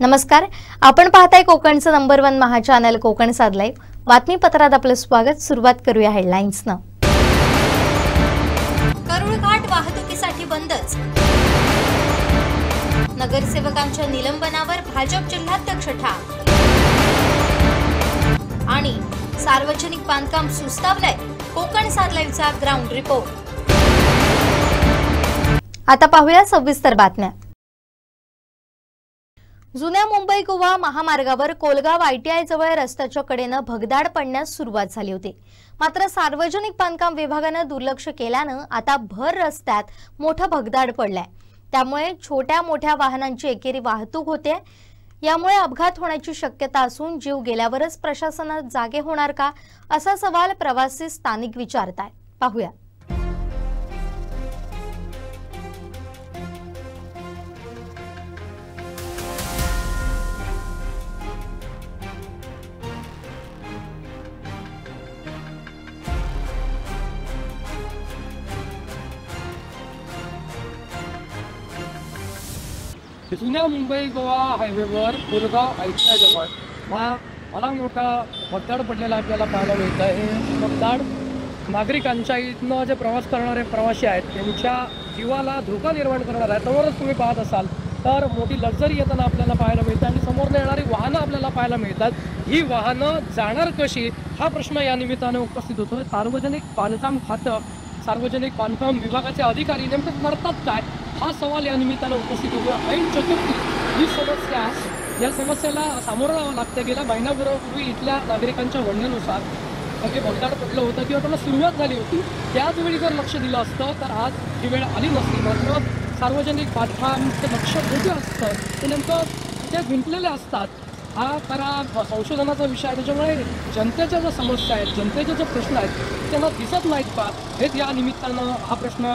नमस्कार, आपण पाहताय कोकणचं नंबर 1 महा चॅनल कोकण साद लाईव्ह। बातमीपत्रात आपलं स्वागत। सुरुवात करूया हेडलाईन्सनं। करुळघाट वाहतुकीसाठी बंदच। नगरसेवकांच्या निलंबनावर भाजप जिल्हाध्यक्ष ठाम। आणि सार्वजनिक बांधकाम सुस्तावलंय। कोकण साद लाईव्हचा ग्राउंड रिपोर्ट। आता पाहूया सविस्तर बातम्या। जुन्या मुंबई गोवा महामार्गावर कोलगाव ITI जवळ रस्त्याच्या कडेने भगदाड पडण्यास सुरुवात झाली होती। मात्र सार्वजनिक बांधकाम विभागाने दुर्लक्ष केल्याने आता भर रस्त्यात मोठा भगदाड पडलाय। त्यामुळे छोट्या मोठ्या वाहनांची एकेरी वाहतूक होते। यामुळे अपघात होण्याची शक्यता असून जीव गेल्यावरच प्रशासन जागे होणार का, असा सवाल प्रवासी स्थानिक विचारतायत। पाहूया। जुन्या मुंबई गोवा हायवेवर कोलगाव ITI जवळ मला मोठा भगदाड पडलेला आपल्याला पाहायला मिळतं आहे। हे भगदाड नागरिकांच्या इथनं जे प्रवास करणारे प्रवासी आहेत त्यांच्या जीवाला धोका निर्माण करणार आहे। समोरच तुम्ही पाहत असाल तर मोठी लक्झरी येताना आपल्याला पाहायला मिळते आणि समोरनं येणारी वाहनं आपल्याला पाहायला मिळतात। ही वाहनं जाणार कशी हा प्रश्न या निमित्ताने उपस्थित होतो। सार्वजनिक बांधकाम खातं, सार्वजनिक बांधकाम विभागाचे अधिकारी नेमके करतात काय, हा सवाल या निमित्तानं उपस्थित होतो। ऐन चतुर्थी ही समस्या, या समस्येला सामोरं जावं लागतं। गेल्या महिन्यापूर्वी इथल्या नागरिकांच्या म्हणण्यानुसार हे भगदाड पडलं होतं किंवा त्याला सुरुवात झाली होती। त्याचवेळी जर लक्ष दिलं असतं तर आज ही वेळ आली नसती। मात्र सार्वजनिक बांधकामाचं लक्ष कुठे असतं ते नेमकं ते गुंतलेले असतात। हा खरा संशोधनाचा विषय आहे। त्याच्यामुळे जनतेच्या ज्या समस्या आहेत, जनतेचे जे प्रश्न आहेत त्यांना दिसत नाहीत का, हेच या निमित्तानं हा प्रश्न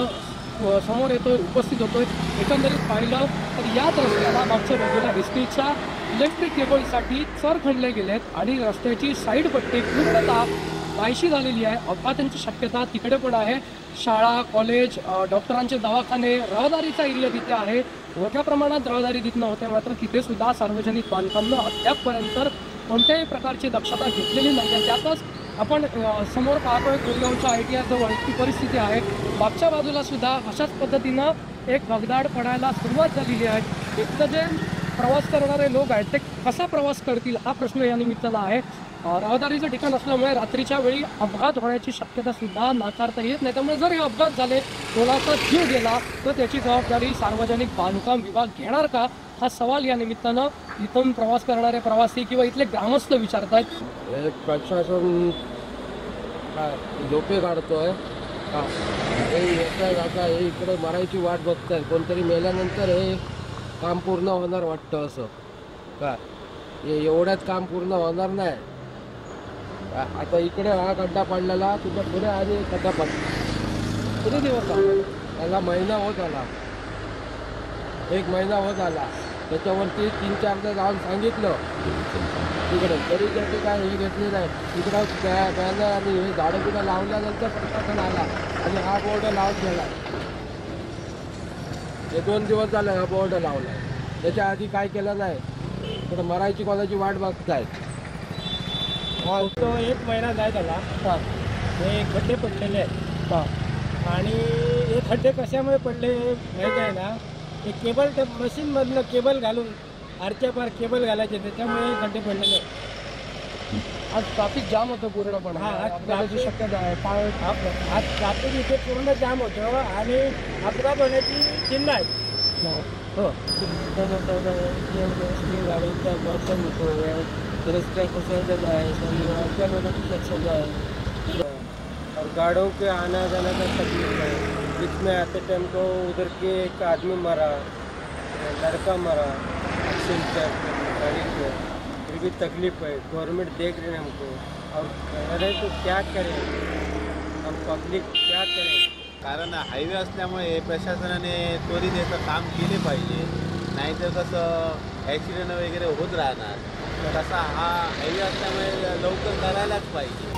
समोर येतोय, उपस्थित होतोय। एकंदरीत पाहिलं तर याच रस्त्याला मागच्या बाजूला STच्या इलेक्ट्रिक केबलसाठी चर खणले गेलेत आणि रस्त्याची साईड पट्टी पूर्णतः नाहीशी झालेली आहे। अपघातांची शक्यता तिकडे पण आहे। शाळा, कॉलेज, डॉक्टरांचे दवाखाने, रहदारीचा एरिया तिथे आहे। मोठ्या प्रमाणात रहदारी तिथनं होते। मात्र तिथे सुद्धा सार्वजनिक बांधकामनं अद्यापपर्यंत कोणत्याही प्रकारची दक्षता घेतलेली नाही आहे। त्यातच आपण समोर पाहतोय कोलगावच्या ITI जवळ ही परिस्थिती आहे। मागच्या बाजूला सुद्धा अशाच पद्धतीनं एक भगदाड पडायला सुरुवात झालेली आहे। इथं जे प्रवास करणारे लोक आहेत ते कसा प्रवास करतील हा प्रश्न या निमित्तानं आहे। रहदारीचं ठिकाण असल्यामुळे रात्रीच्या वेळी अपघात होण्याची शक्यता सुद्धा नाकारता येत नाही। त्यामुळे जर हे अपघात झाले, कोणाचा जीव गेला तर त्याची जबाबदारी सार्वजनिक बांधकाम विभाग घेणार का, हा सवाल या निमित्तानं इथून प्रवास करणारे प्रवासी किंवा इथले ग्रामस्थ विचारतात। प्रशासन झोपे काढतोय का, हे इकडे मरायची वाट बघताय। कोणतरी मेल्यानंतर हे काम पूर्ण होणार वाटतं असं का, हे एवढ्यात काम पूर्ण होणार नाही। आता इकडे हा खड्डा पडलेला, तुझ्या पुढे आणि खड्डा पडला। किती दिवस झाले त्याला महिना होत आला, 1 महिना होत आला। त्याच्यावरती 3-4दा जाऊन सांगितलं तिकडे, तरी त्याचे काय हे घेतले नाही। तिकडं बॅनर आणि हे झाडं बिडं लावल्यानंतर प्रशासन आला आणि हा बोर्ड लावून गेला। हे 2 दिवस झाले हा बोर्ड लावला, त्याच्या आधी काय केलं नाही। इकडं मरायची कोणाची वाट बघतायत। हा तो 1 महिना नाही झाला। हे खड्डे पडलेले आहेत आणि हे खड्डे कशामुळे पडले माहीत आहे ना, हे केबल त्या मशीनमधनं केबल घालून आरच्या पार केबल घालायचे, त्याच्यामुळे खड्डे पडलेले आहेत। आज ट्रॅफिक जाम होतं पूर्णपणे। अपघाताची शक्यता आहे। आज ट्रॅफिक इथे पूर्ण जाम होतं आणि अपघात होण्याची चिन्ह आहे। हो, और गाड़ियों के आना जाना का तकलीफ है। बीच में आते टाइम को उधर के एक आदमी मरा, लड़का मरा एक्सीडेंट गाड़ी से, फिर भी तकलीफ है। गवर्नमेंट देख रहे हैं हमको और अरे तो क्या करें, हम पब्लिक क्या करें। कारण हायवे असल्यामुळे प्रशासनाने त्वरित याचं काम केले पाहिजे, नाहीतर कसं ॲक्सिडेंट वगैरे होत राहणार। तसा हा हायवे असल्यामुळे लवकर करायलाच पाहिजे।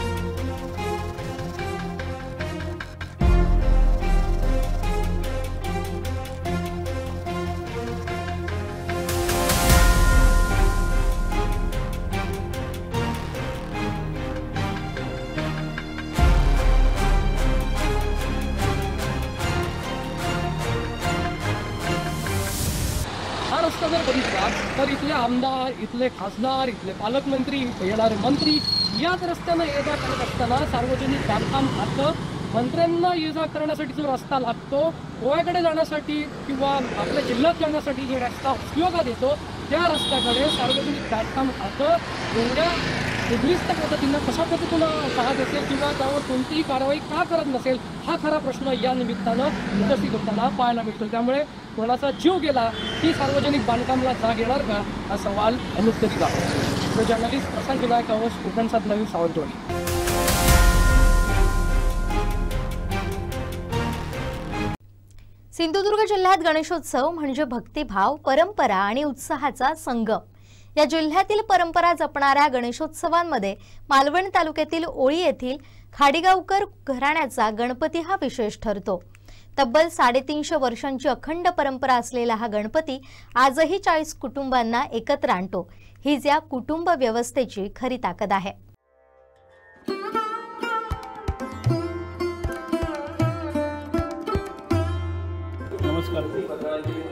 रस्ता जर बघितला तर इथले आमदार, इथले खासदार, इथले पालकमंत्री, येणारे मंत्री याच रस्त्यानं ये जा करत असताना सार्वजनिक बांधकाम खातं मंत्र्यांना ये जा करण्यासाठी जो रस्ता लागतो, गोव्याकडे जाण्यासाठी किंवा आपल्या जिल्ह्यात जाण्यासाठी जो रस्ता उपयोगात येतो त्या रस्त्याकडे सार्वजनिक बांधकाम खातं एवढ्या उद्दिष्ट पद्धतीनं कशा पद्धतीनं पाहत असेल किंवा त्यावर कोणतीही कारवाई का करत नसेल हा खरा प्रश्न या निमित्तानं उपस्थित होताना पाहायला मिळतो. त्यामुळे कोणाचा जीव गेला की सार्वजनिक बांधकामाला जाग येणार का हा सवाल अनुत्तरित आहे. जर्नलिस्ट प्रशांत विनायक अवश, कोकणसात नवीन सावंतवाडी. सिंधुदुर्ग जिल्ह्यात गणेशोत्सव म्हणजे भक्तिभाव, परंपरा आणि उत्साहाचा संगम. या जिल्ह्यातील परंपरा जपणाऱ्या गणेशोत्सवांमध्ये मालवण तालुक्यातील ओळी येथील खाडीगावकर घराण्याचा गणपती हा विशेष ठरतो. तब्बल 350 वर्षांची अखंड परंपरा असलेला हा गणपती आजही 40 कुटुंबांना एकत्र आणतो. हीच या कुटुंब व्यवस्थेची खरी ताकद आहे. नमस्कार.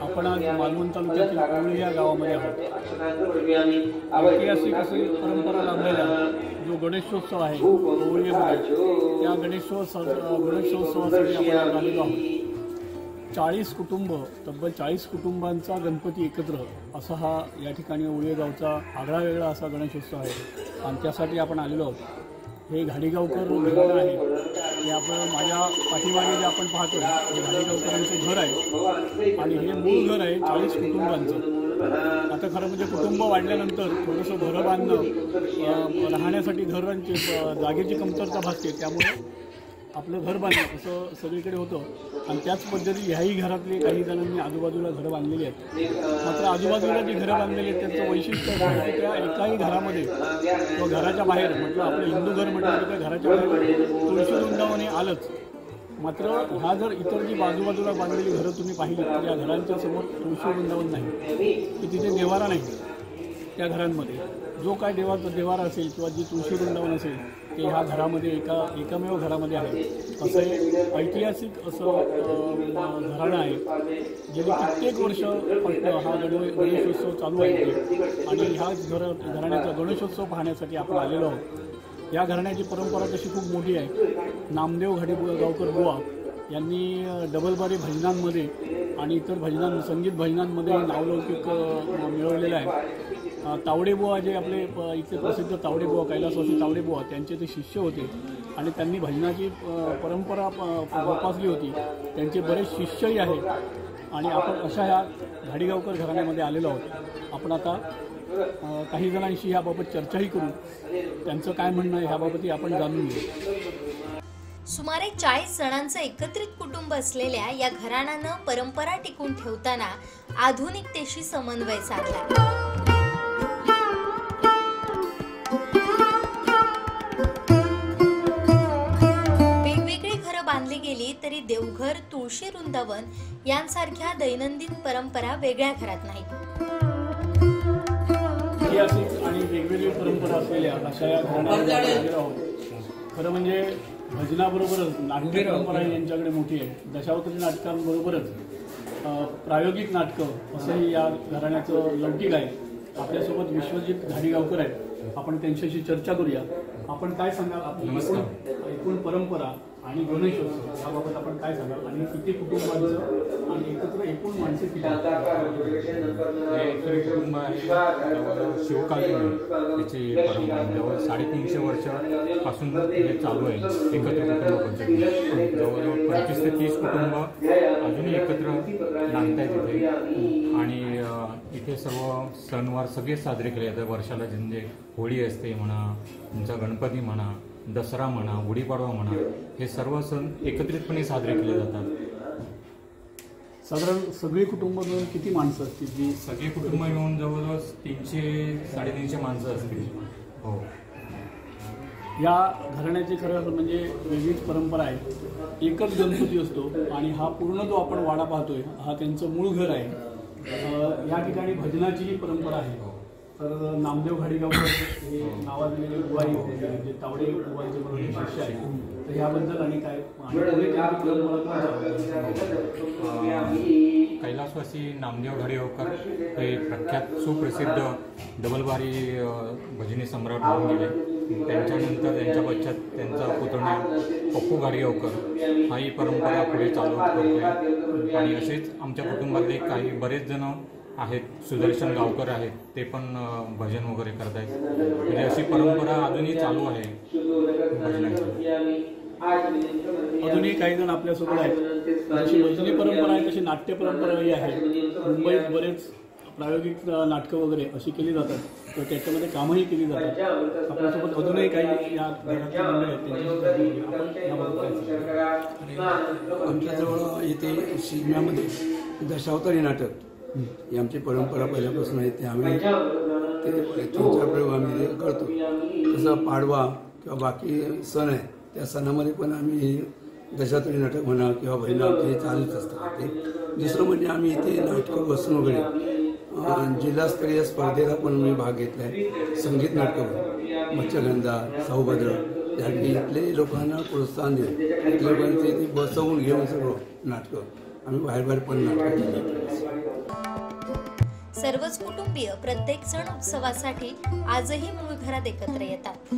आपण आज मालवण तालुक्यातील ओळी या गावामध्ये आहोत. ऐतिहासिक अशी परंपरा लाभलेला जो गणेशोत्सव आहे ओळीमध्ये, त्या गणेशोत्सवासाठी आपण आलेलो आहोत. 40 कुटुंब, तब्बल 40 कुटुंबांचा गणपती एकत्र असा हा या ठिकाणी ओळी गावचा आगळा वेगळा असा गणेशोत्सव आहे आणि त्यासाठी आपण आलेलो आहोत. हे घाडीगावकर घराणं आहे. हे आपण माझ्या पाठीमागे जे आपण पाहतो हे घाडीगावकरांचं घर आहे आणि हे मूळ घर आहे 40 कुटुंबांचं. आता खरं म्हणजे कुटुंब वाढल्यानंतर थोडंसं घरं बांधणं, राहण्यासाठी घरांची जागेची कमतरता भासते, त्यामुळे आपलं घर बांधणं असं सगळीकडे होतं आणि त्याच पद्धतीने ह्याही घरातले काही जणांनी आजूबाजूला घरं बांधलेली आहेत. मात्र आजूबाजूला जी घरं बांधलेली आहेत त्यांचं वैशिष्ट्य असं आहे की त्या एकाही घरामध्ये किंवा घराच्या बाहेर म्हटलं आपलं हिंदू घर म्हटलं तर त्या घराच्या बाहेर तुळशी वृंदावन हे आलंच. मात्र ह्या जर इतर जी बाजूबाजूला बांधलेली घरं तुम्ही पाहिली तर या घरांच्या समोर तुळशी वृंदावन नाही, की तिथे देवारा नाही. त्या घरांमध्ये जो काय देवारा असेल किंवा जी तुळशी वृंदावन असेल ते ह्या घरामध्ये एकमेव घरामध्ये आहे. असं ऐतिहासिक असं घराणं आहे. गेली कित्येक वर्ष हा गणेशोत्सव चालू आहे आणि ह्याच घराण्याचा गणेशोत्सव पाहण्यासाठी आपण आलेलो आहोत. या घराण्याची परंपरा तशी खूप मोठी आहे. नामदेव घाडीगावकर बुवा यांनी डबलबारी भजनांमध्ये आणि इतर संगीत भजनांमध्ये नावलौकिक मिळवलेलं आहे. तावडेबुवा जे आपले इथले प्रसिद्ध तावडेबुवा, कैलासवासी तावडेबुवा त्यांचे ते शिष्य होते आणि त्यांनी भजनाची परंपरा जोपासली होती. त्यांचे बरेच शिष्यही आहेत आणि आपण अशा ह्या घाडीगावकर घराण्यामध्ये आलेलो आहोत. आपण आता काही जणांशी ह्याबाबत चर्चाही करू. त्यांचं काय म्हणणं आहे ह्याबाबतही आपण जाणून घेऊ. सुमारे 40 जणांचं एकत्रित कुटुंब असलेल्या या घराण्यानं परंपरा टिकून ठेवताना आधुनिकतेशी समन्वय साधला. बांधली गेली तरी देवघर, तुळशी वृंदावन यांसारख्या दैनंदिन परंपरा वेगळ्या घरात नाहीत. ऐतिहासिक आणि वेगवेगळी परंपरा असलेल्या अशा या घराण्यात आहोत. खरं म्हणजे भजनाबरोबरच नाट्य परंपरा यांच्याकडे मोठी आहे. दशावतारी नाटकांबरोबरच प्रायोगिक नाटकं असंही या घराण्याचं लौकिक आहे. आपल्यासोबत विश्वजित घाडीगावकर आहेत. आपण त्यांच्याशी चर्चा करूया. आपण काय सांगाल आपली एकूण परंपरा आणि गणेशोत्सव याबाबत आपण काय सांगाल आणि किती कुटुंबांचं आणि एकत्र एकूण माणसे किती? कुटुंब आहे शिवकालीन त्याची परंपरा जवळ 350 वर्षापासून हे चालू आहे. एकत्र कुटुंब पद्धती जवळजवळ 25 ते 30 कुटुंब अजूनही एकत्र नांदतायत इथे आणि इथे सर्व सणवार सगळे साजरे केले जातात. वर्षाला म्हणजे होळी असते म्हणा, तुमचा गणपती म्हणा, दसरा म्हणा, गुढीपाडवा म्हणा, हे सर्व सण एकत्रितपणे साजरे केले जातात. साधारण सगळी कुटुंब मिळून किती माणसं असतील? जी सगळी कुटुंब मिळून जवळजवळ 300-350 माणसं असतील. हो. या घराण्याची खरं म्हणजे वेगळीच परंपरा आहे. एकच गणपती असतो आणि हा पूर्ण जो आपण वाडा पाहतोय हा त्यांचं मूळ घर आहे. या ठिकाणी भजनाचीही परंपरा आहे. तर नामदेव घाडीगावकर हे नावाजलेले बुवाई जे तावडे बुवाईचे बरोबर शिष्य आहे. तर ह्याबद्दल आणि काय परंपरा कैलासवासी नामदेव घाडीवकर हे प्रख्यात सुप्रसिद्ध डबलबारी भजनी सम्राट होऊन गेले. त्यांच्यानंतर त्यांच्या पश्चात त्यांचा पुतण्या पप्पू घाडीवकर हा ही परंपरा पुढे चालू करतोय. आणि असेच आमच्या कुटुंबातले काही बरेच जण आहेत, सुदर्शन गावकर आहेत, ते पण भजन वगैरे करत आहेत. म्हणजे अशी परंपरा अजूनही चालू आहे भजनाची. अजूनही काही जण आपल्यासोबत आहेत. जशी भजनी परंपरा आहे तशी नाट्य परंपराही आहे. मुंबईत बरेच प्रायोगिक नाटकं वगैरे अशी केली जातात, तर त्याच्यामध्ये कामही केली जातात. आपल्यासोबत अजूनही काही या घरातले मंडळी आहेत, त्यांच्याशी आपण याबाबत आमच्याजवळ येथे शिगम्यामध्ये दशावतारी नाटक ही आमची परंपरा पहिल्यापासून आहे. ते आम्ही ते 3-4 प्रयोग आम्ही करतो. तसं पाडवा किंवा बाकी सण आहे त्या सणामध्ये पण आम्ही दशावतारी नाटक म्हणा किंवा भजन आमचे हे चालूच असतात. ते दुसरं म्हणजे आम्ही इथे नाटकं बसून वगैरे जिल्हास्तरीय स्पर्धेला पण मी भाग घेतला आहे. संगीत नाटकं, मच्छगंधा, सौभद्र यासाठी इथले लोकांना प्रोत्साहन देऊन इथल्या लोकांचे ते बसवून घेऊन सगळं नाटकं आम्ही बाहेर पण नाटकं केली. सर्वच कुटुंबीय प्रत्येक सण उत्सवासाठी आजही मूळ घरात एकत्र येतात.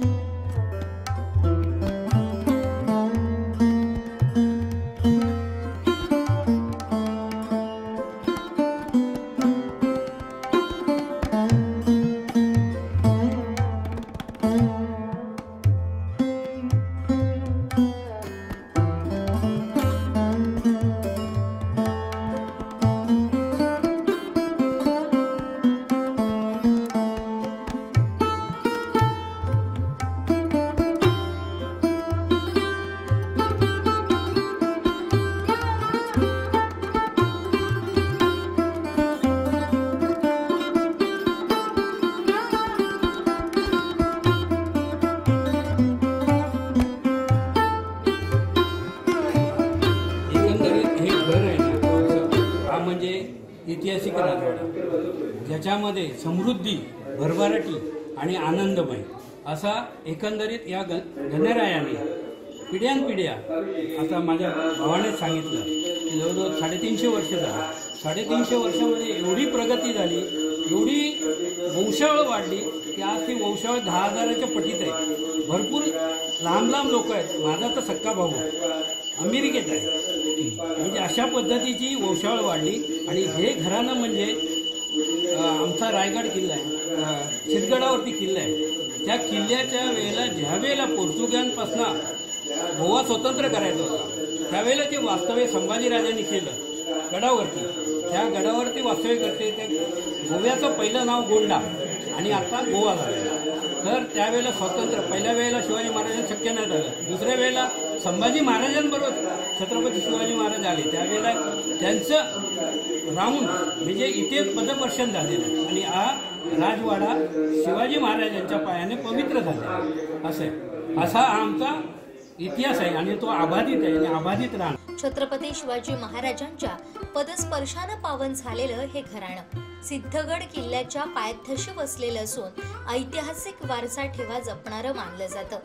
ऐतिहासिक राजवाडा ज्याच्यामध्ये समृद्धी, भरभराटी आणि आनंदमय असा एकंदरीत या गणरायाने पिढ्यानपिढ्या, आता माझ्या भावाने सांगितलं की जवळजवळ 350 वर्ष झाली. 350 वर्षामध्ये एवढी प्रगती झाली, एवढी वंशावळ वाढली की आज ती वंशावळ 10,000च्या पटीत आहे. भरपूर लांब लांब लोक आहेत. माझा तर सक्का भाऊ अमेरिकेत आहे. म्हणजे अशा पद्धतीची वंशावळ वाढली. आणि हे घराणं म्हणजे आमचा रायगड किल्ला आहे, शिरगडावरती किल्ला आहे. त्या किल्ल्याच्या वेळेला ज्या वेळेला पोर्तुगीजांपासून गोवा स्वतंत्र करायचा होता त्यावेळेला जे वास्तव्य संभाजीराजांनी केलं गडावरती, त्या गडावरती वास्तव्य करते ते गोव्याचं पहिलं नाव गोंडा आणि आता गोवा झालं. तर त्यावेळेला स्वातंत्र्य पहिल्या वेळेला शिवाजी महाराजांना शक्य नाही झालं. दुसऱ्या वेळेला संभाजी महाराजांबरोबर छत्रपती शिवाजी महाराज आले, त्यावेळेला त्यांचं राहून म्हणजे इथे पदपर्शन झालेलं आणि हा राजवाडा शिवाजी महाराजांच्या पायाने पवित्र झाला. असा आमचा इतिहास आहे आणि तो अबाधित आहे आणि अबाधित राहणार. छत्रपती शिवाजी महाराजांच्या पदस्पर्शानं पावन झालेलं हे घराणं सिद्धगड किल्ल्याच्या पायथ्याशी वसलेलं असून ऐतिहासिक वारसा ठेवा जपणारं मानलं जातं.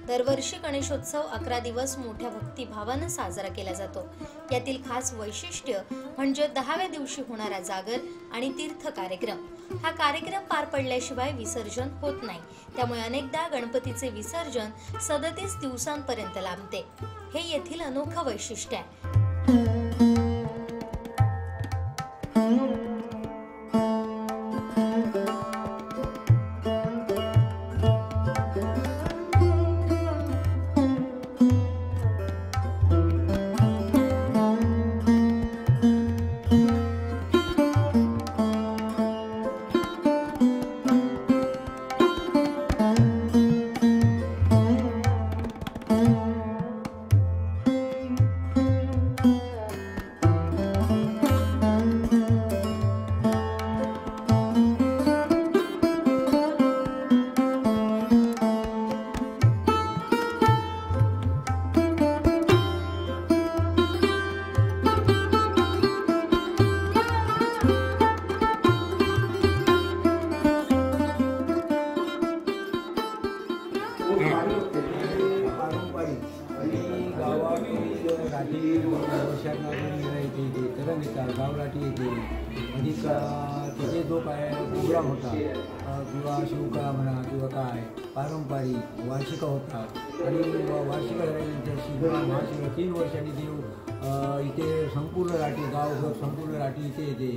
दरवर्षी गणेशोत्सव 11 दिवस मोठ्या भक्तिभावानं साजरा केला जातो. यातील खास वैशिष्ट्य म्हणजे 10व्या दिवशी होणारा जागर आणि तीर्थ कार्यक्रम. हा कार्यक्रम पार पडल्याशिवाय विसर्जन होत नाही. त्यामुळे अनेकदा गणपतीचे विसर्जन 37 दिवसांपर्यंत लांबते. हे येथील अनोखं वैशिष्ट्य आहे. तिथे जो काय प्रोग्राम होता किंवा शिवकला म्हणा किंवा काय पारंपरिक वार्षिका होतात आणि वार्षिका झाल्यानंतर महाशिवरात्री 3 वर्षांनी देव इथे संपूर्ण राठी गावभर संपूर्ण राठी इथे येते.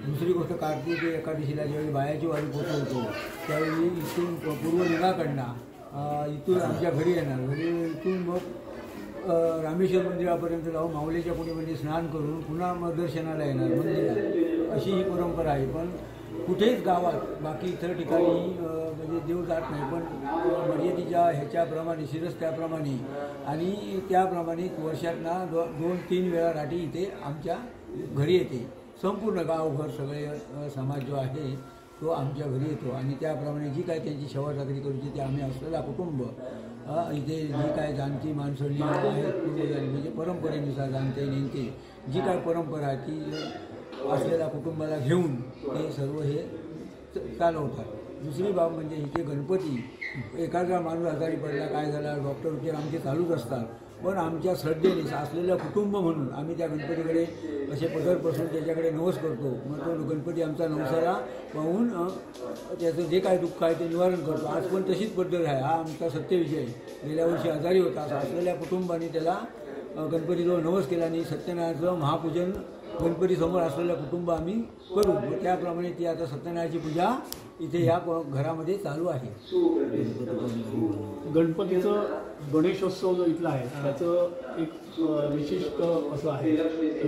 दुसरी गोष्ट कार्तिक एकादशीला ज्यावेळी बायाची वारी पोचवतो त्यावेळी इथून पूर्व लिंगाकडनं इथून आमच्या घरी येणार. घरी इथून मग रामेश्वर मंदिरापर्यंत जाऊन माऊलीच्या पुणेमध्ये स्नान करून पुन्हा मग दर्शनाला येणार मंदिरात. अशी ही परंपरा आहे. पण कुठेच गावात बाकी इतर ठिकाणी म्हणजे देव जात नाही. पण मर्यादेच्या ह्याच्याप्रमाणे शिरस्त्याप्रमाणे आणि त्याप्रमाणे वर्षातना 2-3 वेळा राठी इथे आमच्या घरी येते. संपूर्ण गावभर सगळे समाज जो आहे तो आमच्या घरी येतो आणि त्याप्रमाणे जी काय त्यांची सेवा चाकरी करूची ते आम्ही असलेला कुटुंब इथे जी काय जाणती माणसं आहेत पूर्वजांनी म्हणजे परंपरेनुसार जाणते नेमके जी काय परंपरा ती असलेल्या कुटुंबाला घेऊन ते सर्व हे चालवतात. दुसरी बाब म्हणजे इथे गणपती एखादा माणूस आजारी पडला काय झाला डॉक्टर उपचार आमचे चालूच असतात. पण आमच्या श्रद्धेने असलेलं कुटुंब म्हणून आम्ही त्या गणपतीकडे असे पदरपासून त्याच्याकडे नवस करतो. मग तो गणपती आमचा नवसाला पाहून त्याचं जे काय दुःख आहे ते निवारण करतो. आज पण तशीच पद्धत आहे. हा आमचा सत्यविजय गेल्या वर्षी आजारी होता. असलेल्या कुटुंबाने त्याला गणपतीजवळ नवस केला आणि सत्यनारायणाचं महापूजन गणपतीसमोर असलेलं कुटुंब आम्ही करू. त्याप्रमाणे ती आता सत्यनारायणाची पूजा इथे या घरामध्ये चालू आहे. गणपतीचं गणेशोत्सव जो इथला आहे त्याचं एक विशिष्ट असं आहे.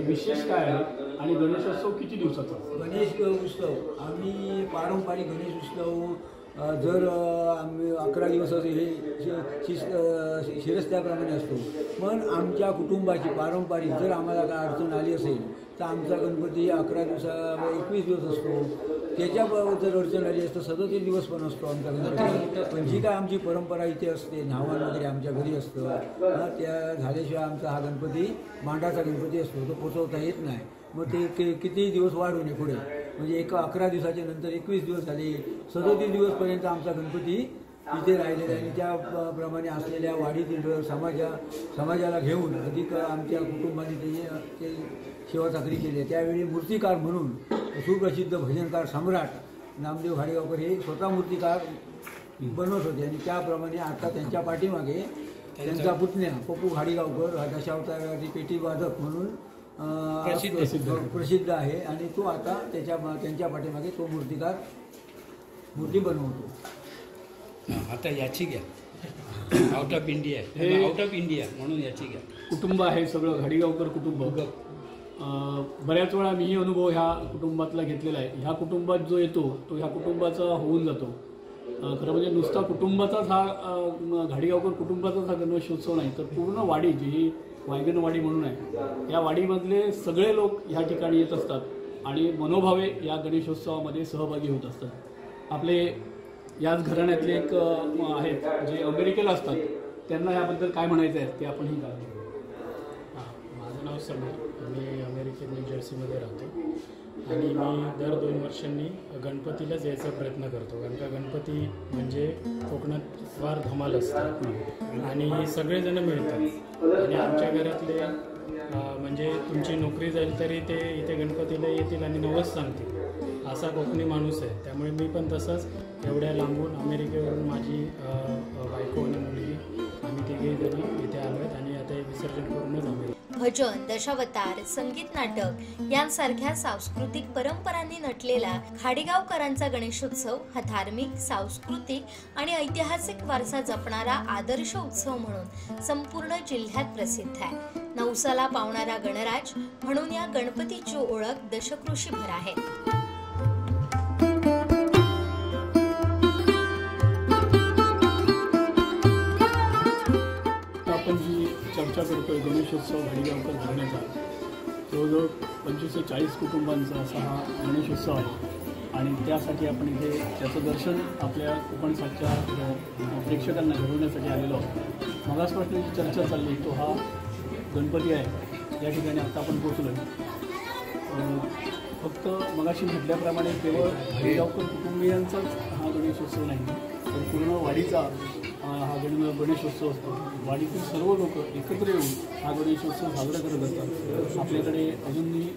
विशेष काय आहे आणि गणेशोत्सव किती दिवसाचा? गणेश उत्सव आम्ही पारंपरिक गणेश उत्सव जर आम्ही 11 दिवस हे शिरस्त्याप्रमाणे असतो. पण आमच्या कुटुंबाची पारंपरिक जर आम्हाला काय अडचण आली असेल तर आमचा गणपती 11 दिवसा 21 दिवस असतो. त्याच्याबरोबर जर अडचण आली असतं 37 दिवस पण असतो आमचा गणपती. पण जी काय आमची परंपरा इथे असते नावान वगैरे आमच्या घरी असतं त्या झाल्याशिवाय आमचा हा गणपती मांडाचा गणपती असतो तो पोचवता येत नाही. मग ते किती दिवस वाढ होणे पुढे म्हणजे 11 दिवसाच्या नंतर 21 दिवस झाले 37 दिवसपर्यंत आमचा गणपती इथे राहिलेला आहे. आणि त्याप्रमाणे असलेल्या वाडीतील समाजाला घेऊन अधिक आमच्या कुटुंबाने ते सेवा चाकरी केली. त्यावेळी मूर्तिकार म्हणून सुप्रसिद्ध भजनकार सम्राट नामदेव घाडीगावकर हे स्वतः मूर्तिकार बनवत होते. आणि त्याप्रमाणे आता त्यांच्या पाठीमागे त्यांचा पुतण्या पप्पू घाडीगावकर दशावताराची पेटी वादक म्हणून प्रसिद्ध आहे. आणि तो आता त्यांच्या पाठीमागे तो मूर्ती बनवतो. आता याची घ्या out of India out of India म्हणून याची घ्या. कुटुंब आहे सगळं घाडीगावकर कुटुंब. बऱ्याच वेळा मीही अनुभव ह्या कुटुंबातला घेतलेला आहे. ह्या कुटुंबात जो येतो तो ह्या कुटुंबाचा होऊन जातो. खरं म्हणजे नुसता कुटुंबाचाच हा घाडीगावकर कुटुंबाचाच हा गणेशोत्सव नाही तर पूर्ण वाडी जी वायगणवाडी म्हणून आहे या वाडीमधले सगळे लोक ह्या ठिकाणी येत असतात आणि मनोभावे या गणेशोत्सवामध्ये सहभागी होत असतात. आपले याच घराण्यातले एक आहेत जे अमेरिकेला असतात त्यांना याबद्दल काय म्हणायचं आहे ते आपणही काय. माझं नाव समीर. मी अमेरिकेत न्यू जर्सीमध्ये राहतो आणि मी दर 2 वर्षांनी गणपतीलाच यायचा प्रयत्न करतो. कारण का गणपती म्हणजे कोकणात फार धमाल असते आणि सगळेजण मिळतात. आणि आमच्या घरातले म्हणजे तुमची नोकरी जाईल तरी ते इथे गणपतीला येतील आणि नवस सांगतील असा कोकणी माणूस आहे. त्यामुळे मी पण तसंच एवढ्या लांबून अमेरिकेवरून माझी बायको आणि मुलगी आम्ही तिघेही जण इथे आलो आहेत आणि आता हे विसर्जन करूनच आम्ही भजन दशावतार संगीत नाटक यांसारख्या सांस्कृतिक परंपरांनी नटलेला घाडीगावकरांचा गणेशोत्सव हा धार्मिक सांस्कृतिक आणि ऐतिहासिक वारसा जपणारा आदर्श उत्सव म्हणून संपूर्ण जिल्ह्यात प्रसिद्ध आहे. नवसाला पावणारा गणराज म्हणून या गणपतीची ओळख दशकृषीभर आहे. आपण जी चर्चा करतोय गणेशोत्सव घाडीगावकर घराण्याचा जवळजवळ 25 ते 40 कुटुंबांचा असा हा गणेशोत्सव आहे. आणि त्यासाठी आपण इथे त्याचं दर्शन आपल्या कोकणसाठच्या प्रेक्षकांना घडवण्यासाठी आलेलो आहोत. मगासपासून जी चर्चा चालली तो हा गणपती आहे. या ठिकाणी आत्ता आपण पोचलो. फक्त मगाशी म्हटल्याप्रमाणे केवळ घाडीगावकर कुटुंबियांचाच हा गणेशोत्सव नाही तर पूर्ण वाडीचा हा गणेशोत्सव असतो. वाडीतील सर्व लोक एकत्र येऊन हा गणेशोत्सव साजरा करत असतात. आपल्याकडे अजूनही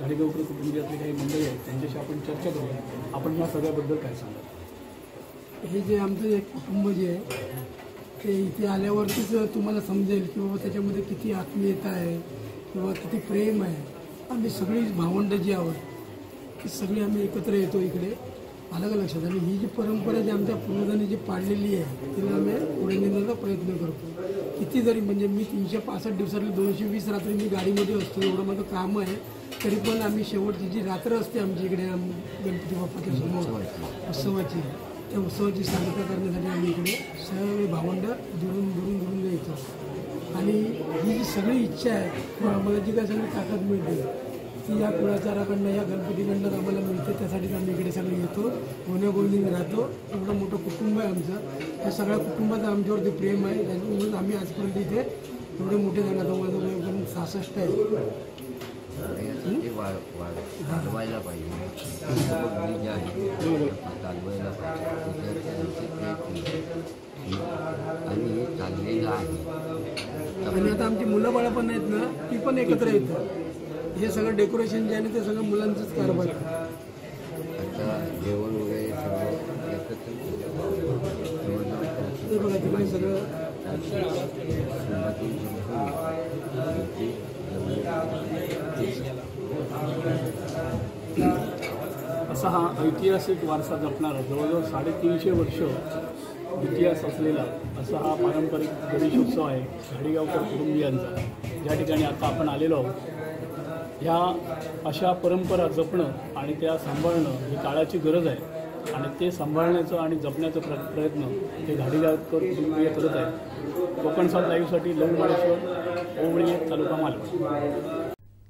घाडीगावकर कुटुंबियातले काही मंडळी आहेत त्यांच्याशी आपण चर्चा करूया. आपण या सगळ्याबद्दल काय सांगाल? हे जे आमचं एक कुटुंब जे आहे ते इथे आल्यावरतीच तुम्हाला समजेल की बाबा त्याच्यामध्ये किती आत्मीयता आहे किंवा किती प्रेम आहे. आम्ही सगळी भावंड जी आहोत ती सगळी आम्ही एकत्र येतो इकडे. आलं का लक्षात? आणि ही जी परंपरा जी आमच्या पूर्वजांनी जी पाळलेली आहे तिला आम्ही पुढे नेण्याचा प्रयत्न करतो. किती जरी म्हणजे मी 365 दिवसातली 220 रात्री मी गाडीमध्ये असतो, एवढं माझं काम आहे, तरी पण आम्ही शेवटची जी रात्र असते आमची इकडे गणपती बाप्पाच्या समोर उत्सवाची, त्या उत्सवाची सांगता करण्यासाठी आम्ही इकडे सर्व भावंड दुरून यायचो. आणि ही जी सगळी इच्छा आहे किंवा आम्हाला जी काय सगळी ताकद मिळते ती या कुळाचाराकडनं या गणपतीकडनं आम्हाला मिळते. त्यासाठीच आम्ही इकडे सगळे येतो, गोंधळीने राहतो. एवढं मोठं कुटुंब आहे आमचं. या सगळ्या कुटुंबाचं आमच्यावरती प्रेम आहे. त्याच्यामुळे आम्ही आजपर्यंत इथे एवढे मोठे झाले. आता माझं वय पण 66 आहे. चालवायला पाहिजे, चालवायला पाहिजे आणि हे चाललेलं आहे. आणि आता आमची मुलं बाळं पण आहेत ना, ती पण एकत्र येतात. हे सगळं डेकोरेशन जे आहे ना ते सगळं मुलांचंच कारभार आहे. आता जेवण वगैरे सगळं एकत्र ते बघा तिकडे सगळं असा हा ऐतिहासिक वारसा जपणारा जवळजवळ 350 वर्ष इतिहास असलेला असा हा पारंपरिक गणेशोत्सव आहे घाडीगावकर कुटुंबियांचा. ज्या ठिकाणी आता आपण आलेलो आहोत, ह्या अशा परंपरा जपणं आणि त्या सांभाळणं ही काळाची गरज आहे. आणि ते सांभाळण्याचं आणि जपण्याचं प्रयत्न हे घाडीगावकर कुटुंबीय करत आहेत. कोकण सात लाईव्हसाठी लव माळेश्वर, ओवळी, तालुका मालवण.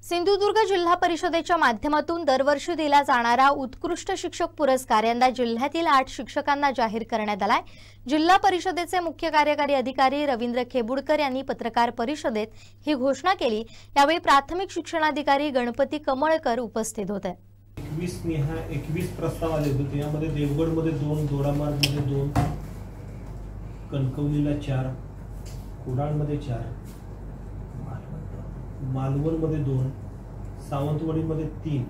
सिंधुदुर्ग जिल्हा परिषदेच्या माध्यमातून दरवर्षी दिला जाणारा उत्कृष्ट शिक्षक पुरस्कार यंदा जिल्ह्यातील 8 शिक्षकांना जाहीर करण्यात आलाय. जिल्हा परिषदेचे मुख्य कार्यकारी अधिकारी रवींद्र खेबुडकर यांनी पत्रकार परिषदेत ही घोषणा केली. यावेळी प्राथमिक शिक्षणाधिकारी गणपती कमळकर उपस्थित होते. 21 प्रस्ताव आले होते. यामध्ये देवगडमध्ये 2, दोडामार्गमध्ये 2, कणकवलीला 4, कुडाळमध्ये 4, मालवणमध्ये 2, सावंतवाडीमध्ये 3,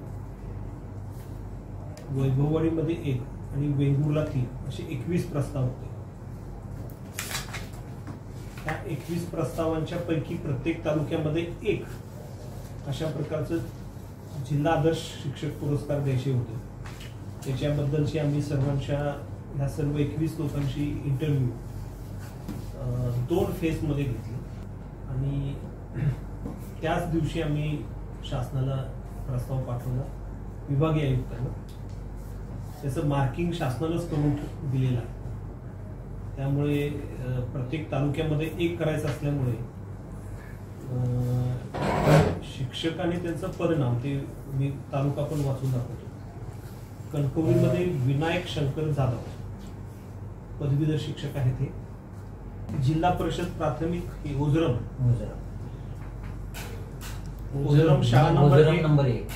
वैभववाडीमध्ये 1 आणि वेंगुर्ला 3 असे 21 प्रस्ताव होते. त्या 21 प्रस्तावांच्या पैकी प्रत्येक तालुक्यामध्ये 1 अशा प्रकारचं जिल्हा आदर्श शिक्षक पुरस्कार द्यायचे होते. त्याच्याबद्दलची आम्ही ह्या सर्व 21 लोकांची इंटरव्ह्यू 2 फेजमध्ये घेतली आणि त्याच दिवशी आम्ही शासनाला प्रस्ताव पाठवला विभागीय आयुक्तांना. त्याचं मार्किंग शासनानंच करून दिलेलं आहे. त्यामुळे प्रत्येक तालुक्यामध्ये 1 करायचं असल्यामुळे शिक्षकांनी त्यांचा परिणाम ते मी तालुका पण वाचून दाखवतो. कणकवलीमध्ये विनायक शंकर जाधव पदवीधर शिक्षक आहेत. हे जिल्हा परिषद प्राथमिक ओझरम शाळा नंबर 1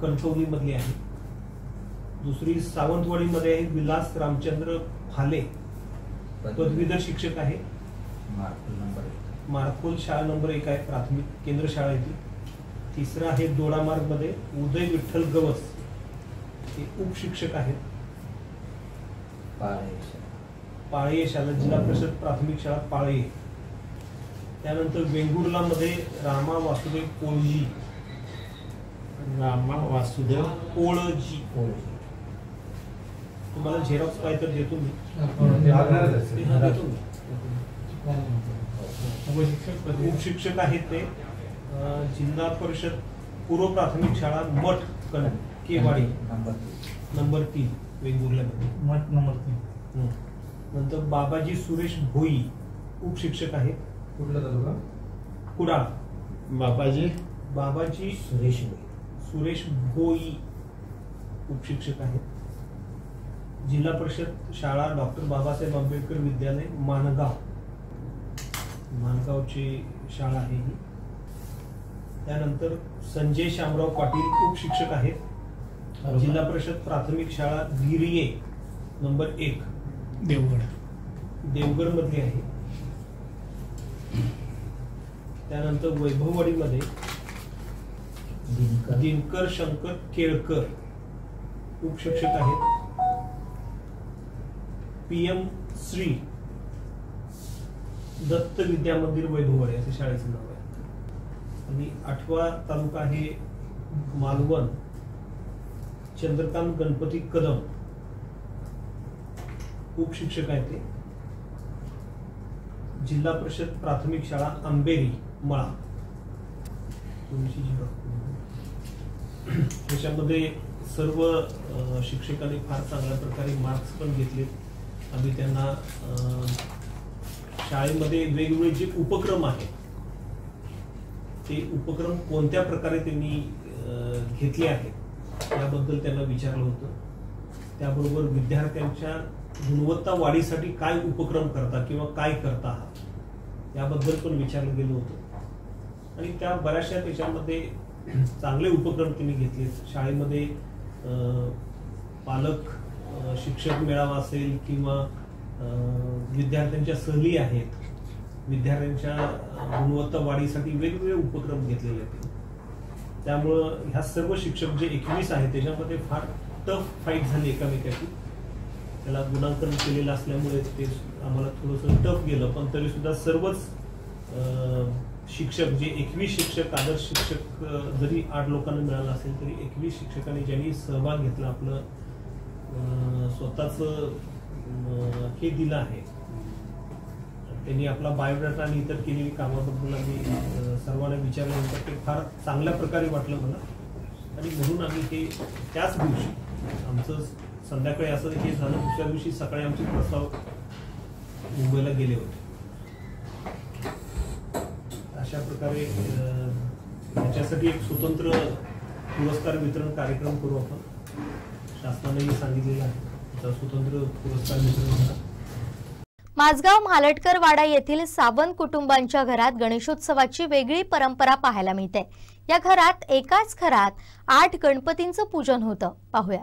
कणकवली मधली आहे. दुसरी सावंतवाडीमध्ये आहे विलास रामचंद्र फाले पदवीधर शिक्षक आहे. मारकोल शाळा नंबर 1 आहे, प्राथमिक केंद्र शाळा आहे ती. तिसरा आहे दोडामार्ग मध्ये उदय विठ्ठल गवस, हे उपशिक्षक आहेत. पाळे शाळा जिल्हा परिषद प्राथमिक शाळा पाळे. त्यानंतर वेंगुर्ला मध्ये रामा वासुदेव कोळजी, तुम्हाला झेरॉक्स पाहिजे तर देतो मी. उपशिक्षक आहेत ते जिल्हा परिषद पूर्व प्राथमिक शाळा मठ कणकेवाडी नंबर 3 वेंगुर्ल्यामध्ये मठ नंबर 3. नंतर बाबाजी सुरेश भोई उपशिक्षक आहेत. कुठला तालुका? कुडाळ. बाबाजी सुरेश भोई उपशिक्षक आहेत. जिल्हा परिषद शाळा डॉक्टर बाबासाहेब आंबेडकर विद्यालय माणगावची शाळा आहे ही. त्यानंतर संजय शामराव पाटील उपशिक्षक आहेत. जिल्हा परिषद प्राथमिक शाळा गिरिये नंबर 1 देवगड मध्ये आहे. त्यानंतर वैभववाडीमध्ये दिनकर शंकर केळकर उपशिक्षक आहेत. PM श्री दत्त विद्या मंदिर वैभववाडी असे शाळेचं नाव आहे. आणि 8वा तालुका आहे मालवण, चंद्रकांत गणपती कदम उपशिक्षक आहेत ते. जिल्हा परिषद प्राथमिक शाळा आंबेरी मळा. त्याच्यामध्ये सर्व शिक्षकांनी फार चांगल्या प्रकारे मार्क्स पण घेतले. आम्ही त्यांना शाळेमध्ये वेगवेगळे जे उपक्रम आहेत ते उपक्रम कोणत्या प्रकारे त्यांनी घेतले आहेत याबद्दल त्यांना विचारलं होतं. त्याबरोबर विद्यार्थ्यांच्या गुणवत्ता वाढीसाठी काय उपक्रम करता किंवा काय करता आहात याबद्दल पण विचारलं गेलं होतं. आणि त्या बऱ्याचशा त्याच्यामध्ये चांगले उपक्रम त्यांनी घेतले. शाळेमध्ये पालक शिक्षक मेळावा असेल किंवा विद्यार्थ्यांच्या सहली आहेत, विद्यार्थ्यांच्या गुणवत्ता वाढीसाठी वेगवेगळे उपक्रम घेतलेले आहेत. त्यामुळं ह्या सर्व शिक्षक जे 21 आहेत त्याच्यामध्ये फार टफ फाईट झाली एकामेकाची. त्याला गुणांकन केलेलं असल्यामुळे ते आम्हाला थोडंसं टफ गेलं. पण तरी सुद्धा सर्वच शिक्षक जे 21 शिक्षक आदर्श शिक्षक जरी 8 लोकांना मिळालं असेल तरी 21 शिक्षकांनी ज्यांनी सहभाग घेतला, आपलं स्वतःच हे दिलं आहे, त्यांनी आपला बायोडाटा आणि इतर केलेली कामाबद्दल आम्ही सर्वांना विचारल्यानंतर ते फार चांगल्या प्रकारे वाटलं मला. आणि म्हणून आम्ही हे त्याच दिवशी आमचं संध्याकाळी असं हे झालं, दुसऱ्या दिवशी सकाळी आमचे प्रस्ताव मुंबईला गेले होते. अशा प्रकारे याच्यासाठी एक स्वतंत्र पुरस्कार वितरण कार्यक्रम करू आपण. शासनानेही सांगितलेलं आहे स्वतंत्र पुरस्कार वितरण करा. माझगाव म्हालटकर वाडा येथील सावंत कुटुंबांच्या घरात गणेशोत्सवाची वेगळी परंपरा पाहायला मिळते. या घरात एकाच घरात 8 गणपतींचं पूजन होतं. पाहूया.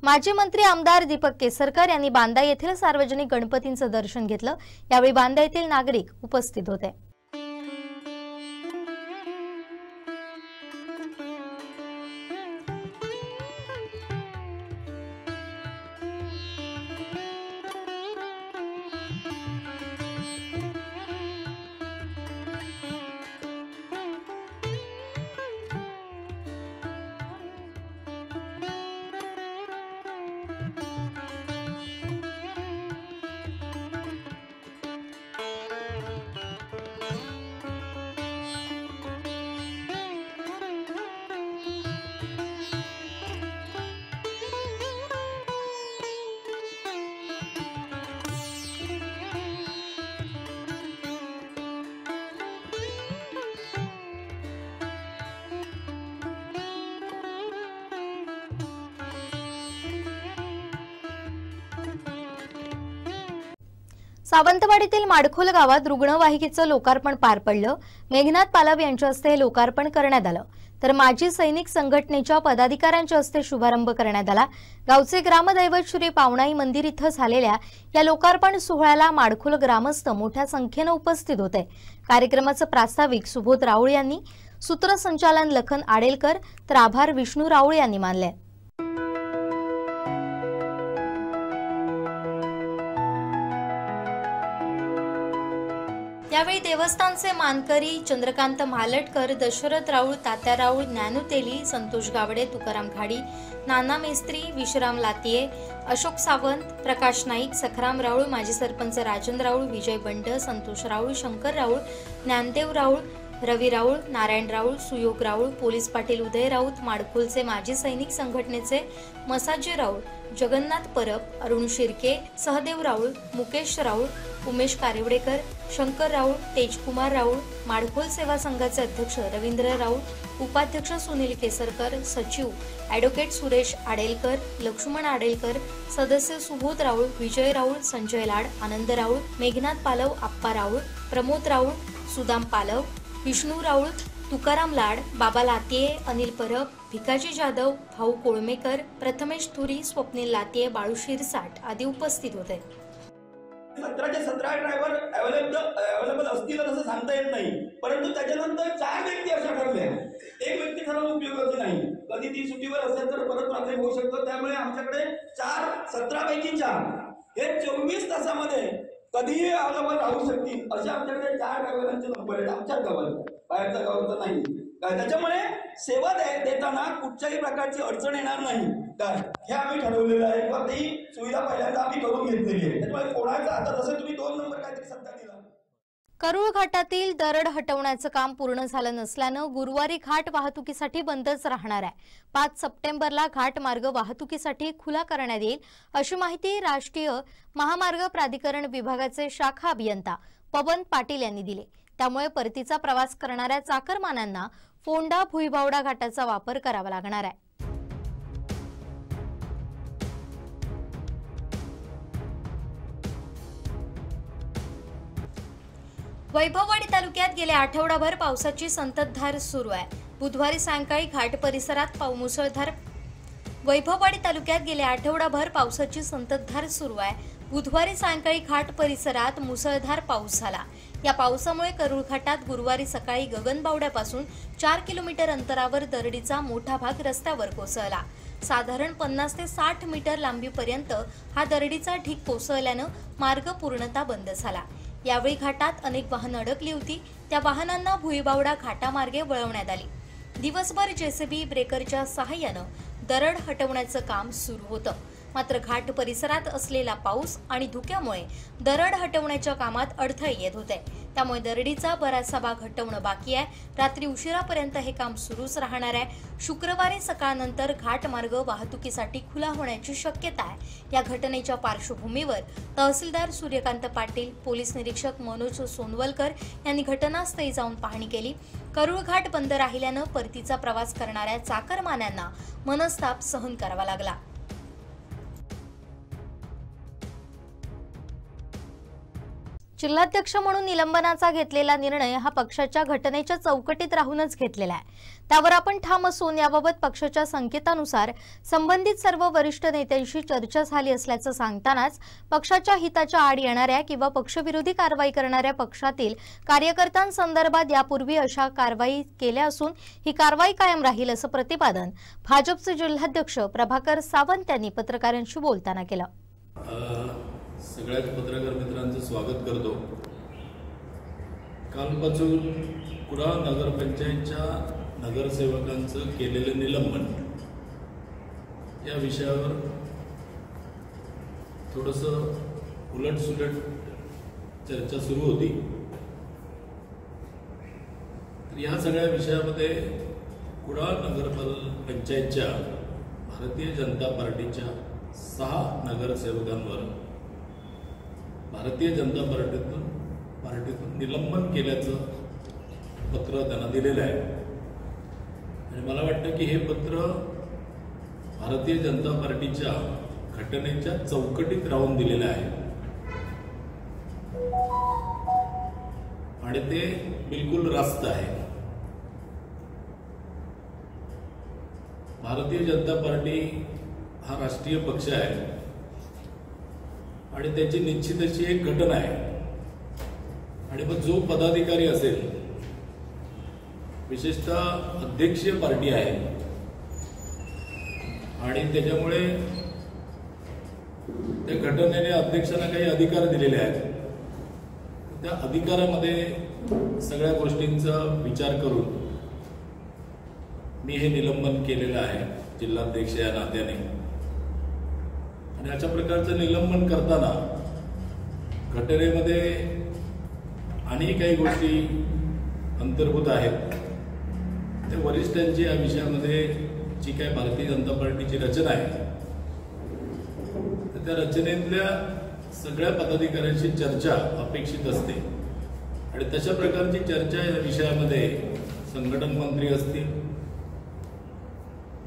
माजी मंत्री आमदार दीपक केसरकर यांनी बांदा येथील सार्वजनिक गणपतींचं दर्शन घेतलं. यावेळी बांदा येथील नागरिक उपस्थित होते. सावंतवाडीतील माडखोल गावात रुग्णवाहिकेचं लोकार्पण पार पडलं. मेघनाथ पालव यांच्या हस्ते हे लोकार्पण करण्यात आलं, तर माजी सैनिक संघटनेच्या पदाधिकाऱ्यांच्या हस्ते शुभारंभ करण्यात आला. गावचे ग्रामदैवत श्री पावणाई मंदिर इथं झालेल्या या लोकार्पण सोहळ्याला माडखोल ग्रामस्थ मोठ्या संख्येने उपस्थित होते. कार्यक्रमाचं प्रास्ताविक सुबोध राऊळ यांनी, सूत्रसंचालन लखन आडेलकर, तर आभार विष्णू राऊळ यांनी मानले. यावेळी देवस्थानचे मानकरी चंद्रकांत म्हालटकर, दशरथ राऊळ, तात्या राऊळ, ज्ञानू तेली, संतोष गावडे, तुकाराम खाडी, नाना मेस्त्री, विश्राम लातिये, अशोक सावंत, प्रकाश नाईक, सखराम राऊळ, माजी सरपंच राजन राऊळ, विजय बंड, संतोष राऊळ, शंकर राऊळ, ज्ञानदेव राऊळ, रवी राऊळ, नारायण राऊळ, सुयोग राऊळ, पोलीस पाटील उदय राऊत, माडखोलचे माजी सैनिक संघटनेचे मसाजी राऊळ, जगन्नाथ परब, अरुण शिर्के, सहदेव राऊळ, मुकेश राऊळ, उमेश कारेवडेकर, शंकर राऊळ, तेजकुमार राऊळ, माडखोल सेवा संघाचे अध्यक्ष रवींद्र राऊळ, उपाध्यक्ष सुनील केसरकर, सचिव ॲडव्होकेट सुरेश आडेलकर, लक्ष्मण आडेलकर, सदस्य सुबोध राऊळ, विजय राऊळ, संजय लाड, आनंद राऊळ, मेघनाथ पालव, आप्पा राऊळ, प्रमोद राऊळ, सुदाम पालव, विष्णू राऊळ, तुकाराम लाड, बाबा लातिये, अनिल परब, भिकाजी जाधव, भाऊ कोळमेकर, प्रथमेश थुरी, स्वप्नील लातिये, बाळू शिरसाट आदी उपस्थित होते. 17चे 17 ड्रायव्हर अवेलेबल असतील असं सांगता येत नाही, परंतु त्याच्यानंतर 4 व्यक्ती अशा ठरल्या. एक व्यक्ती ठरवून उपयोगाची नाही, कधी ती सुट्टीवर असेल तर परत प्रॉब्लेम होऊ शकतो. त्यामुळे आमच्याकडे 17 पैकी 4 हे 24 तासामध्ये कधीही अवेलेबल राहू शकतील असे आमच्याकडे 4 ड्रायव्हरांचे नंबर आहेत. आमच्याच गावात, बाहेरच्या गावात नाही. त्याच्यामुळे सेवा देताना कुठच्याही प्रकारची अडचण येणार नाही हे आम्ही ठरवलेलं आहे किंवा ती सुविधा पहिल्यांदा आम्ही करून घेतलेली आहे. त्यामुळे कोणाचा आता जसं तुम्ही 2 नंबर काहीतरी सत्ता दिला. करूळ घाटातील दरड हटवण्याचं काम पूर्ण झालं नसल्यानं गुरुवारी घाट वाहतुकीसाठी बंदच राहणार आहे. 5 सप्टेंबरला घाट मार्ग वाहतुकीसाठी खुला करण्यात येईल अशी माहिती राष्ट्रीय महामार्ग प्राधिकरण विभागाचे शाखा अभियंता पवन पाटील यांनी दिली. त्यामुळे परतीचा प्रवास करणाऱ्या चाकरमान्यांना फोंडा भुईबावडा घाटाचा वापर करावा लागणार आहे. वैभववाडी तालुक्यात गेल्या आठवडाभर पावसाची संततधार सुरू आहे. बुधवारी सायंकाळी घाट परिसरात मुसळधार वैभववाडी तालुक्यात गेल्या आठवडाभर पावसाची संततधार सुरू आहे. बुधवारी सायंकाळी घाट परिसरात मुसळधार पाऊस झाला. या पावसामुळे करूळ घाटात गुरुवारी सकाळी गगनबावड्यापासून 4 किलोमीटर अंतरावर दरडीचा मोठा भाग रस्त्यावर कोसळला. साधारण 50 ते 60 मीटर लांबीपर्यंत हा दरडीचा ढीग कोसळल्यानं मार्ग पूर्णतः बंद झाला. यावेळी घाटात अनेक वाहनं अडकली होती. त्या वाहनांना भुईबावडा घाटामार्गे वळवण्यात आली. दिवसभर जेसीबी ब्रेकरच्या सहाय्यानं दरड हटवण्याचं काम सुरू होतं. मात्र घाट परिसरात असलेला पाऊस आणि धुक्यामुळे दरड हटवण्याच्या कामात अडथळे येत होते. त्यामुळे दरडीचा बराचसा भाग हटवणं बाकी आहे. रात्री उशिरापर्यंत हे काम सुरूच राहणार आहे. शुक्रवारी सकाळनंतर घाट मार्ग वाहतुकीसाठी खुला होण्याची शक्यता आहे. या घटनेच्या पार्श्वभूमीवर तहसीलदार सूर्यकांत पाटील, पोलीस निरीक्षक मनोज सोनवलकर यांनी घटनास्थळी जाऊन पाहणी केली. करूळ घाट बंद राहिल्यानं परतीचा प्रवास करणाऱ्या चाकरमान्यांना मनस्ताप सहन करावा लागला. जिल्हाध्यक्ष म्हणून निलंबनाचा घेतलेला निर्णय हा पक्षाच्या घटनेच्या चौकटीत राहूनच घेतलेला आहे. त्यावर आपण ठाम असून याबाबत पक्षाच्या संकेतानुसार संबंधित सर्व वरिष्ठ नेत्यांशी चर्चा झाली असल्याचं सांगतानाच पक्षाच्या हिताच्या आड येणाऱ्या किंवा पक्षविरोधी कारवाई करणाऱ्या पक्षातील कार्यकर्त्यांसंदर्भात यापूर्वी अशा कारवाई केल्या असून ही कारवाई कायम राहील असं प्रतिपादन भाजपचे जिल्हाध्यक्ष प्रभाकर सावंत यांनी पत्रकारांशी बोलताना केलं. सगळ्याच पत्रकार मित्रांचं स्वागत करतो. कालपासून कुडाळ नगरपंचायतच्या नगरसेवकांचं केलेलं निलंबन या विषयावर थोडंसं उलटसुलट चर्चा सुरू होती. तर या सगळ्या विषयामध्ये कुडाळ नगरपंचायतच्या भारतीय जनता पार्टीच्या 6 नगरसेवकांवर भारतीय जनता पार्टीतून निलंबन केल्याचं पत्र त्यांना दिलेलं आहे. आणि मला वाटतं की हे पत्र भारतीय जनता पार्टीच्या घटनेच्या चौकटीत राहून दिलेलं आहे आणि ते बिलकुल रास्त आहे. भारतीय जनता पार्टी हा राष्ट्रीय पक्ष आहे आणि त्याची निश्चित अशी एक घटना आहे. आणि मग जो पदाधिकारी असेल, विशेषतः अध्यक्षीय पार्टी आहे आणि त्याच्यामुळे त्या घटनेने अध्यक्षांना काही अधिकार दिलेले आहेत. त्या अधिकारामध्ये सगळ्या गोष्टींचा विचार करून मी हे निलंबन केलेलं आहे जिल्हाध्यक्ष या नात्याने. आणि अशा प्रकारचं निलंबन करताना घटनेमध्ये आणि काही गोष्टी अंतर्भूत आहेत. त्या वरिष्ठांची या विषयामध्ये जी काय भारतीय जनता पार्टीची रचना आहे तर त्या रचनेतल्या सगळ्या पदाधिकाऱ्यांची चर्चा अपेक्षित असते. आणि तशा प्रकारची चर्चा या विषयामध्ये संघटन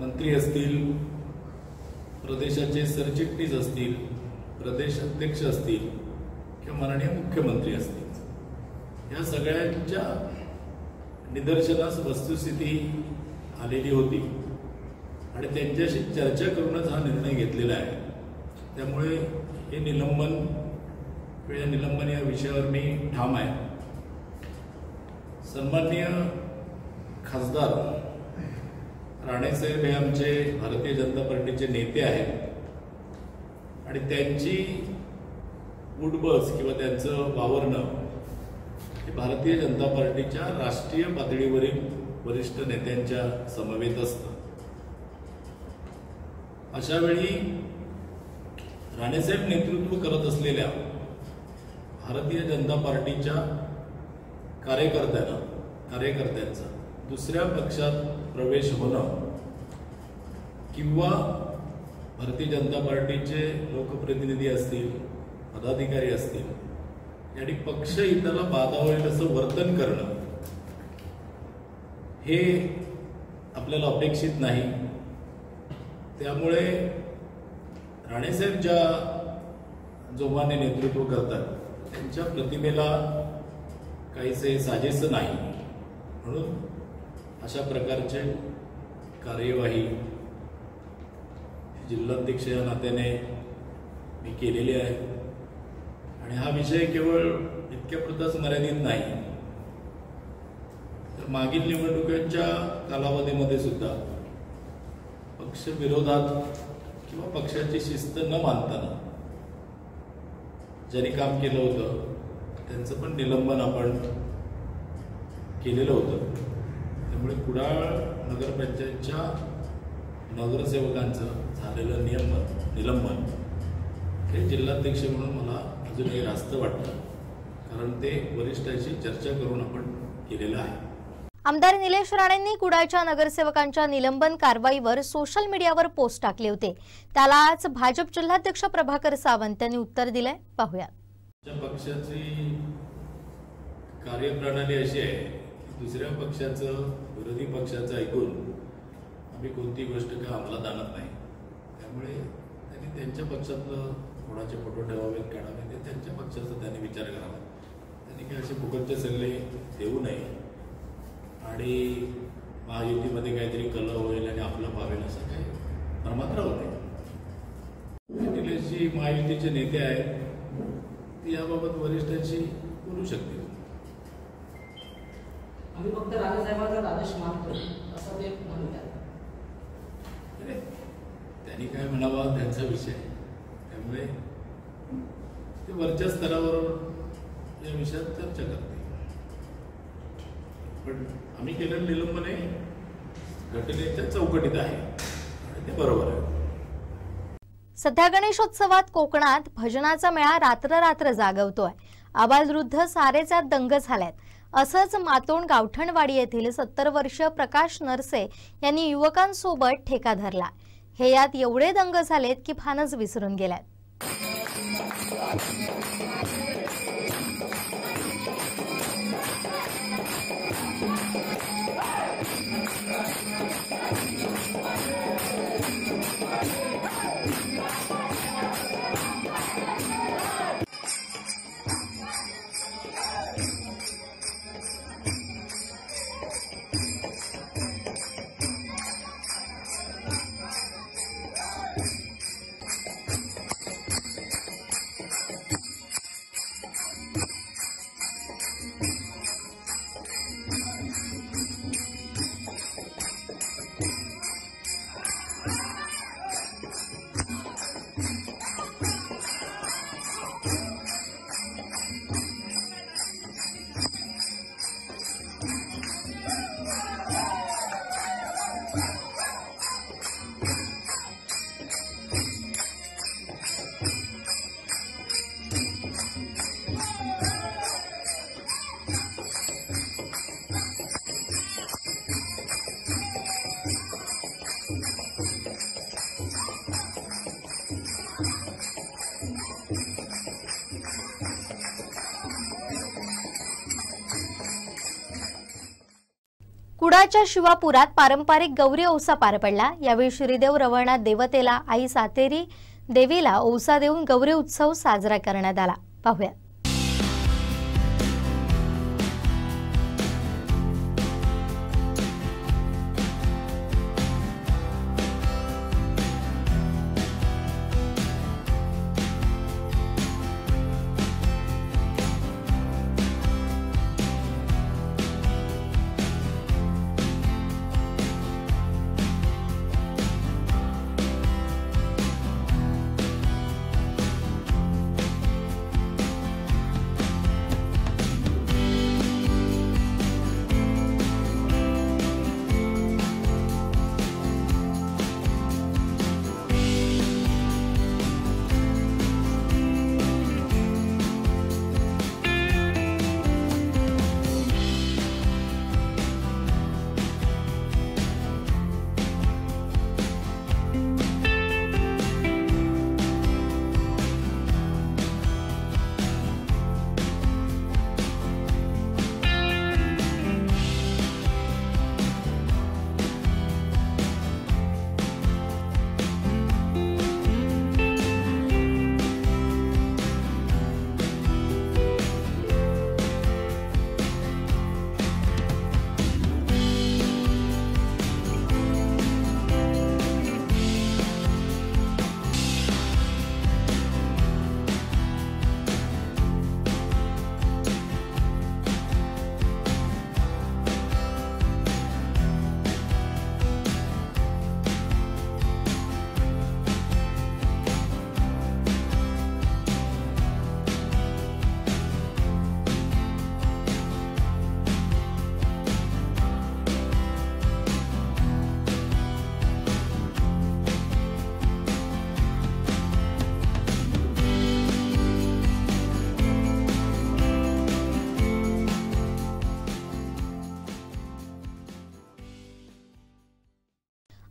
मंत्री असतील, प्रदेशाचे सरचिटणीस असतील, प्रदेश अध्यक्ष असतील किंवा माननीय मुख्यमंत्री असतील, या सगळ्यांच्या निदर्शनास वस्तुस्थिती आलेली होती आणि त्यांच्याशी चर्चा करूनच हा निर्णय घेतलेला आहे. त्यामुळे हे निलंबन या विषयावर मी ठाम आहे. सन्माननीय खासदार राणेसाहेब हे आमचे भारतीय जनता पार्टीचे नेते आहेत आणि त्यांची उठबस किंवा त्यांचं वावरणं हे भारतीय जनता पार्टीच्या राष्ट्रीय पातळीवरील वरिष्ठ नेत्यांच्या समवेत असतं. अशा वेळी राणेसाहेब नेतृत्व करत असलेल्या भारतीय जनता पार्टीच्या कार्यकर्त्यांचा दुसऱ्या पक्षात प्रवेश होणं किंवा भारतीय जनता पार्टीचे लोकप्रतिनिधी असतील, पदाधिकारी असतील यांनी पक्ष हिताला बाधा होईल असं वर्तन करणं हे आपल्याला अपेक्षित नाही. त्यामुळे राणेसाहेब ज्या जोमाने नेतृत्व करतात त्यांच्या प्रतिमेला काहीसे साजेसं नाही, म्हणून अशा प्रकारचे कार्यवाही जिल्हाध्यक्ष या नात्याने मी केलेली आहे. आणि हा विषय केवळ इतक्यापुरताच मर्यादित नाही, तर मागील निवडणुकांच्या कालावधीमध्ये सुद्धा पक्ष विरोधात किंवा पक्षाची शिस्त न मानताना ज्यांनी काम केलं होतं त्यांचं पण निलंबन आपण केलेलं होतं. त्यामुळे कुडाळ नगरपंचायतच्या नगरसेवकांचं झालेलं निलंबन हे जिल्हाध्यक्ष म्हणून मला अजूनही रास्त वाटतं, कारण ते वरिष्ठांशी चर्चा करून आपण केलेलं आहे. आमदार निलेश राणेंनी कुडाळच्या नगरसेवकांच्या निलंबन कारवाईवर सोशल मीडियावर पोस्ट टाकले होते. त्याला आज भाजप जिल्हाध्यक्ष प्रभाकर सावंत यांनी उत्तर दिलंय. पाहूया. पक्षाची कार्यप्रणाली अशी आहे की दुसऱ्या पक्षाचं, विरोधी पक्षाचं ऐकून आम्ही कोणती गोष्ट काय अंमलात आणत नाही. त्यामुळे त्यांनी त्यांच्या पक्षातलं कोणाचे फोटो ठेवावेत, काढावे ते त्यांच्या पक्षाचा त्यांनी विचार करावा. त्यांनी काही असे फुकटचे सल्ले देऊ नये आणि महायुतीमध्ये काहीतरी कलह होईल आणि आपलं पावेल असं काही भ्रमात राहू नये. निलेशजी महायुतीचे नेते आहेत, ती याबाबत वरिष्ठांशी बोलू शकतील. आम्ही फक्त राणेसाहेबांचा आदेश मानतो असं ते म्हणतात. त्यांनी काय म्हणावा त्यांचा विषय, त्यामुळे ते वरच्या स्तरावर या विषयात चर्चा करते. पण आम्ही केलेलं निलंबन हे घटनेच्या चौकटीत आहे आणि ते बरोबर आहे. सध्या गणेशोत्सवात कोकणात भजनाचा मेळा रात्र जागवतोय. आबालवृद्ध सारेच दंग झाल्यात. असंच मातोंड गावठणवाडी येथील 70 वर्षीय प्रकाश नरसे यांनी युवकांसोबत ठेका धरला. हे यात एवढे दंग झालेत की भानच विसरून गेल्यात. कुडाच्या शिवापुरात पारंपरिक गौरी औसा पार पडला। यावेळी श्रीदेव रवळनाथ देवतेला आई सातेरी देवीला औसा देऊन गौरी उत्सव साजरा करण्यात आला। पाहूया।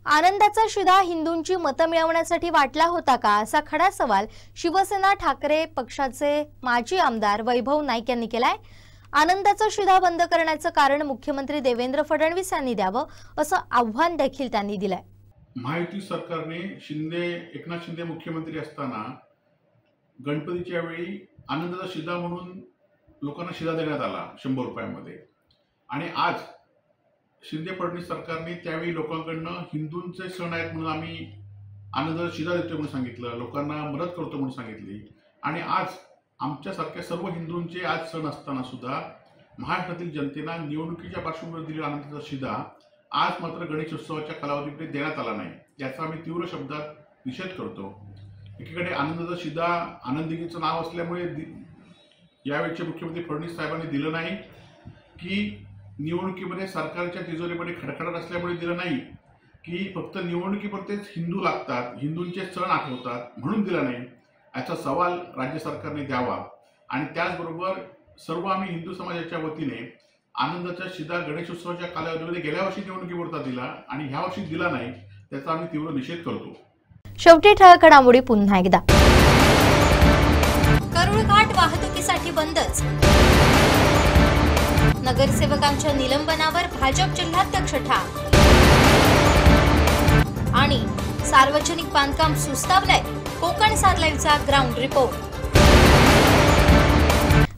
आनंदाचा शिधा हिंदूंची मतं मिळवण्यासाठी वाटला होता का, असा खडा सवाल शिवसेना ठाकरे पक्षाचे माजी आमदार वैभव नाईक यांनी केलाय। आनंदाचा शिधा बंद करण्याचं कारण मुख्यमंत्री देवेंद्र फडणवीस यांनी द्यावं, असं आव्हान देखील त्यांनी दिलंय। महायुती सरकारने एकनाथ शिंदे मुख्यमंत्री असताना गणपतीच्या वेळी आनंदाचा शिधा म्हणून लोकांना शिधा देण्यात आला 100 रुपयामध्ये, आणि आज शिंदे फडणवीस सरकारने त्यावेळी लोकांकडनं हिंदूंचे सण आहेत म्हणून आम्ही आनंदाचा शिधा देतो म्हणून सांगितलं, लोकांना मदत करतो म्हणून सांगितली, आणि आज आमच्यासारख्या सर्व हिंदूंचे आज सण असताना सुद्धा महाराष्ट्रातील जनतेला निवडणुकीच्या पार्श्वभूमीवर दिलेला आनंदाचा शिधा आज मात्र गणेशोत्सवाच्या कालावधीमध्ये देण्यात आला नाही, याचा आम्ही तीव्र शब्दात निषेध करतो। एकीकडे आनंदाचा शिधा आनंदीचं नाव असल्यामुळे यावेळचे मुख्यमंत्री फडणवीस साहेबांनी दिलं नाही, की निवडणुकीमध्ये सरकारच्या तिजोरीमध्ये खडखडत असल्यामुळे दिलं नाही, की फक्त निवडणुकीपुरतेच हिंदू लागतात, हिंदूंचे सण आठवतात म्हणून दिला नाही, याचा सवाल राज्य सरकारने द्यावा। आणि त्याचबरोबर सर्व आम्ही हिंदू समाजाच्या वतीने आनंदाचा शिधा गणेशोत्सवाच्या कालावधीमध्ये गेल्या वर्षी निवडणुकीपुरता दिला आणि ह्या वर्षी दिला नाही, त्याचा आम्ही तीव्र निषेध करतो। शेवटी ठळक घडामोडी पुन्हा एकदा। करुळघाट वाहतुकीसाठी बंदच। नगरसेवकांच्या निलंबनावर भाजप जिल्हाध्यक्ष ठाम। आणि सार्वजनिक बांधकाम सुस्तावलंय, कोकण सात लाईव्हचा ग्राउंड रिपोर्ट।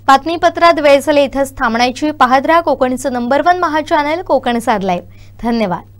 बातमीपत्रात वेळ झाली इथंच थांबण्याची। पाहत राहा कोकणचं नंबर 1 महा चॅनल कोकण सात लाईव्ह। धन्यवाद।